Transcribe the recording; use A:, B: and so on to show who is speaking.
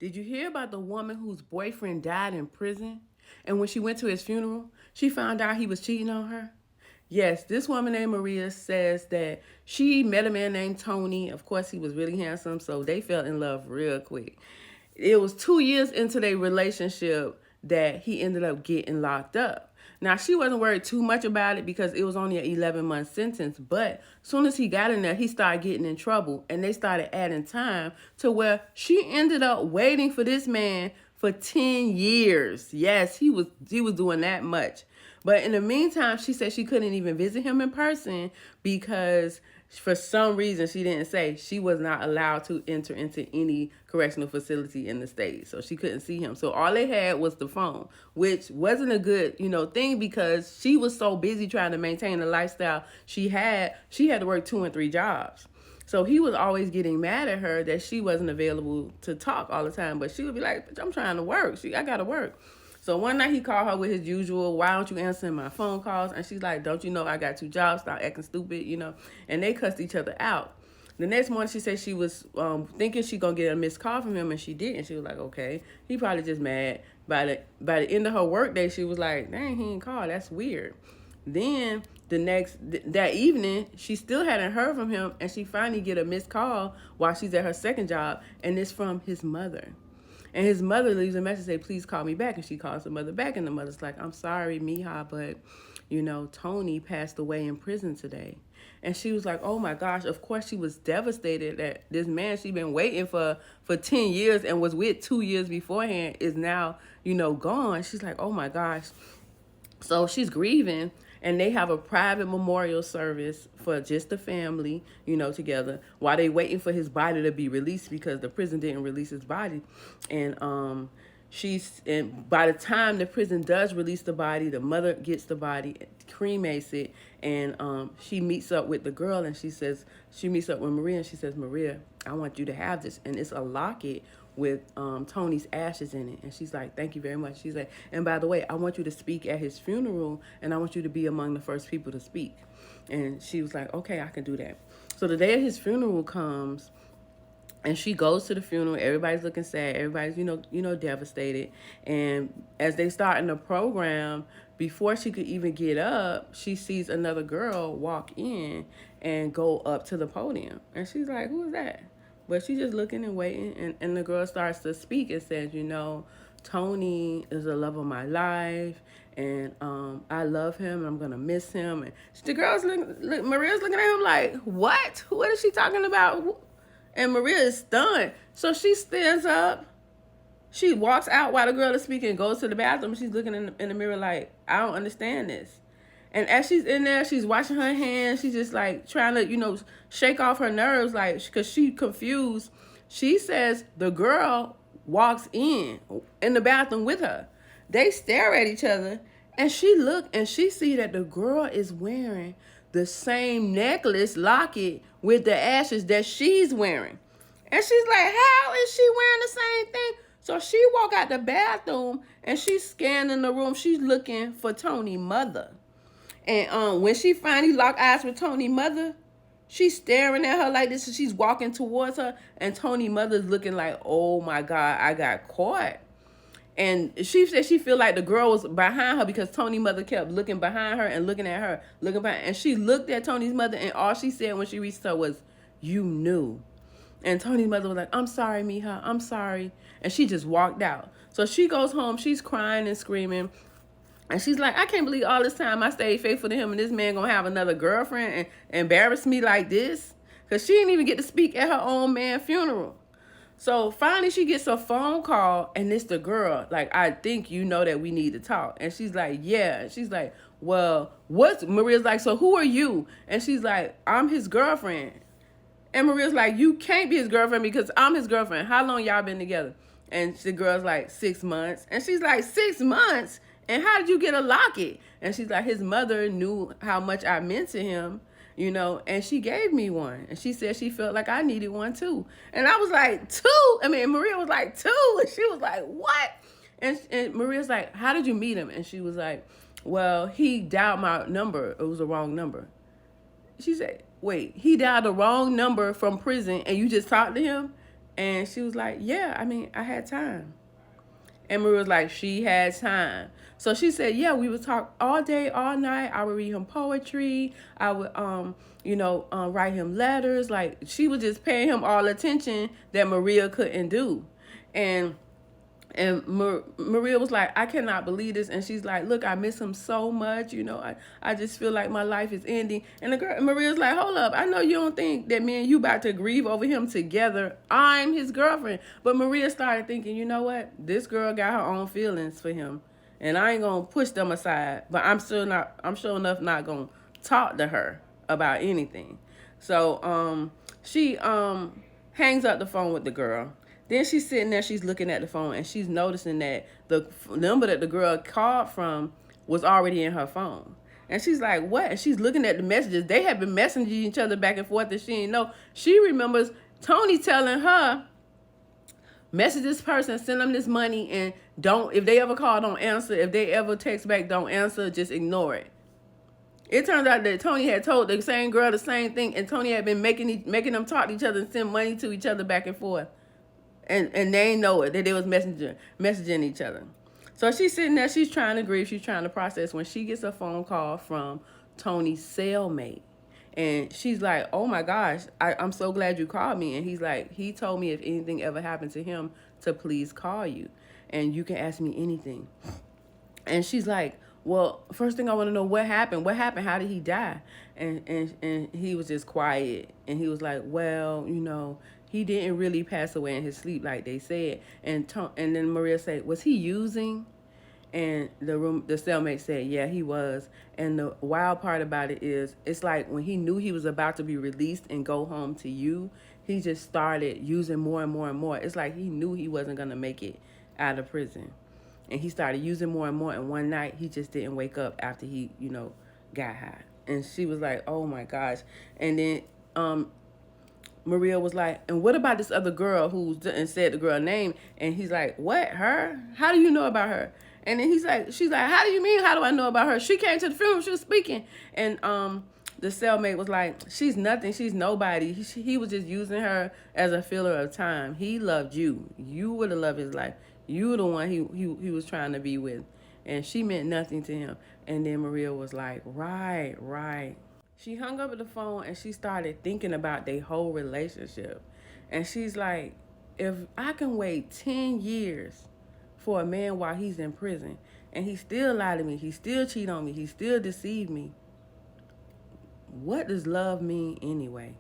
A: Did you hear about the woman whose boyfriend died in prison? And when she went to his funeral, she found out he was cheating on her? Yes, this woman named Maria says that she met a man named Tony. Of course, he was really handsome, so they fell in love real quick. It was 2 years into their relationship that he ended up getting locked up. Now, she wasn't worried too much about it because it was only an 11-month sentence. But as soon as he got in there, he started getting in trouble. And they started adding time to where she ended up waiting for this man for 10 years. Yes, he was doing that much. But in the meantime, she said she couldn't even visit him in person because for some reason she didn't say she was not allowed to enter into any correctional facility in the state, so she couldn't see him. So all they had was the phone, which wasn't a good thing because she was so busy trying to maintain the lifestyle she had to work 2 and 3 jobs. So he was always getting mad at her that she wasn't available to talk all the time, but she would be like, I'm trying to work, I gotta work. So one night he called her with his usual, why don't you answer my phone calls? And she's like, don't you know I got 2 jobs? Stop acting stupid. And they cussed each other out. The next morning she said she was thinking she gonna get a missed call from him, and she didn't. She was like, okay, he probably just mad. By the end of her workday, she was like, dang, he ain't called. That's weird. Then that evening, she still hadn't heard from him, and she finally get a missed call while she's at her second job, and it's from his mother. And his mother leaves a message, say, please call me back. And she calls the mother back, and the mother's like, I'm sorry, Mija, but, Tony passed away in prison today. And she was like, oh, my gosh. Of course, she was devastated that this man she'd been waiting for 10 years and was with 2 years beforehand is now, gone. She's like, oh, my gosh. So she's grieving, and they have a private memorial service for just the family, together while they waiting for his body to be released because the prison didn't release his body. And by the time the prison does release the body, the mother gets the body, cremates it, and she meets up with the girl, and she meets up with Maria, and she says, Maria, I want you to have this. And it's a locket with Tony's ashes in it. And she's like, thank you very much. She's like, and by the way, I want you to speak at his funeral, and I want you to be among the first people to speak. And she was like, okay, I can do that. So the day of his funeral comes, and she goes to the funeral. Everybody's looking sad. Everybody's, devastated. And as they start in the program, before she could even get up, she sees another girl walk in and go up to the podium. And she's like, who is that? But she's just looking and waiting. And the girl starts to speak and says, Tony is the love of my life. And I love him. And I'm going to miss him. And the girl's Maria's looking at him like, what? What is she talking about? And Maria is stunned. So she stands up. She walks out while the girl is speaking and goes to the bathroom. She's looking in the mirror like, I don't understand this. And as she's in there, she's washing her hands. She's just like trying to, shake off her nerves, like, because she's confused. She says the girl walks in the bathroom with her. They stare at each other, and she look and she see that the girl is wearing the same necklace locket with the ashes that she's wearing. And she's like, how is she wearing the same thing? So she walk out the bathroom and she's scanning the room. She's looking for Tony's mother. And when she finally locked eyes with Tony's mother, she's staring at her like this, and she's walking towards her, and Tony's mother's looking like, oh my God, I got caught. And she said she feel like the girl was behind her because Tony's mother kept looking behind her and looking at her, looking behind. And she looked at Tony's mother, and all she said when she reached her was, you knew. And Tony's mother was like, I'm sorry, Mija, I'm sorry. And she just walked out. So she goes home, she's crying and screaming. And she's like, I can't believe all this time I stayed faithful to him, and this man gonna have another girlfriend and embarrass me like this? Because she didn't even get to speak at her own man's funeral. So finally she gets a phone call, and it's the girl. Like, I think you know that we need to talk. And she's like, yeah. She's like, well, Maria's like, so who are you? And she's like, I'm his girlfriend. And Maria's like, you can't be his girlfriend because I'm his girlfriend. How long y'all been together? And the girl's like, 6 months. And she's like, 6 months? And how did you get a locket? And she's like, his mother knew how much I meant to him, and she gave me one. And she said she felt like I needed one too. And I was like, 2? I mean, Maria was like, 2. And she was like, what? And Maria's like, how did you meet him? And she was like, well, he dialed my number. It was the wrong number. She said, wait, he dialed the wrong number from prison and you just talked to him? And she was like, yeah, I mean, I had time. And Maria was like, she had time. So she said, yeah, we would talk all day, all night. I would read him poetry. I would, write him letters. Like, she was just paying him all attention that Maria couldn't do. And Maria was like, I cannot believe this. And she's like, look, I miss him so much. I just feel like my life is ending. And the girl, Maria's like, hold up. I know you don't think that me and you about to grieve over him together. I'm his girlfriend. But Maria started thinking, you know what? This girl got her own feelings for him. And I ain't going to push them aside. But I'm sure enough not going to talk to her about anything. So she hangs up the phone with the girl. Then she's sitting there, she's looking at the phone, and she's noticing that the number that the girl called from was already in her phone. And she's like, what? And she's looking at the messages. They have been messaging each other back and forth, and she didn't know. She remembers Tony telling her, message this person, send them this money, and if they ever call, don't answer. If they ever text back, don't answer, just ignore it. It turns out that Tony had told the same girl the same thing, and Tony had been making them talk to each other and send money to each other back and forth. And they ain't know it, that they was messaging each other. So she's sitting there, she's trying to grieve, she's trying to process when she gets a phone call from Tony's cellmate. And she's like, oh my gosh, I'm so glad you called me. And he's like, he told me if anything ever happened to him to please call you. And you can ask me anything. And she's like, well, first thing I want to know, what happened? What happened? How did he die? And he was just quiet. And he was like, well, he didn't really pass away in his sleep like they said. And then Maria said, was he using? And the cellmate said, yeah, he was. And the wild part about it is, it's like when he knew he was about to be released and go home to you, he just started using more and more and more. It's like he knew he wasn't going to make it out of prison. And he started using more and more. And one night, he just didn't wake up after he, got high. And she was like, oh my gosh. And then Maria was like, and what about this other girl and said the girl name? And he's like, what, her? How do you know about her? And then she's like, how do you mean, how do I know about her? She came to the funeral, she was speaking. And the cellmate was like, she's nothing, she's nobody. He was just using her as a filler of time. He loved you. You were the love of his life. You were the one he was trying to be with. And she meant nothing to him. And then Maria was like, right. She hung up the phone and she started thinking about their whole relationship. And she's like, if I can wait 10 years for a man while he's in prison and he still lied to me, he still cheat on me, he still deceived me, what does love mean anyway?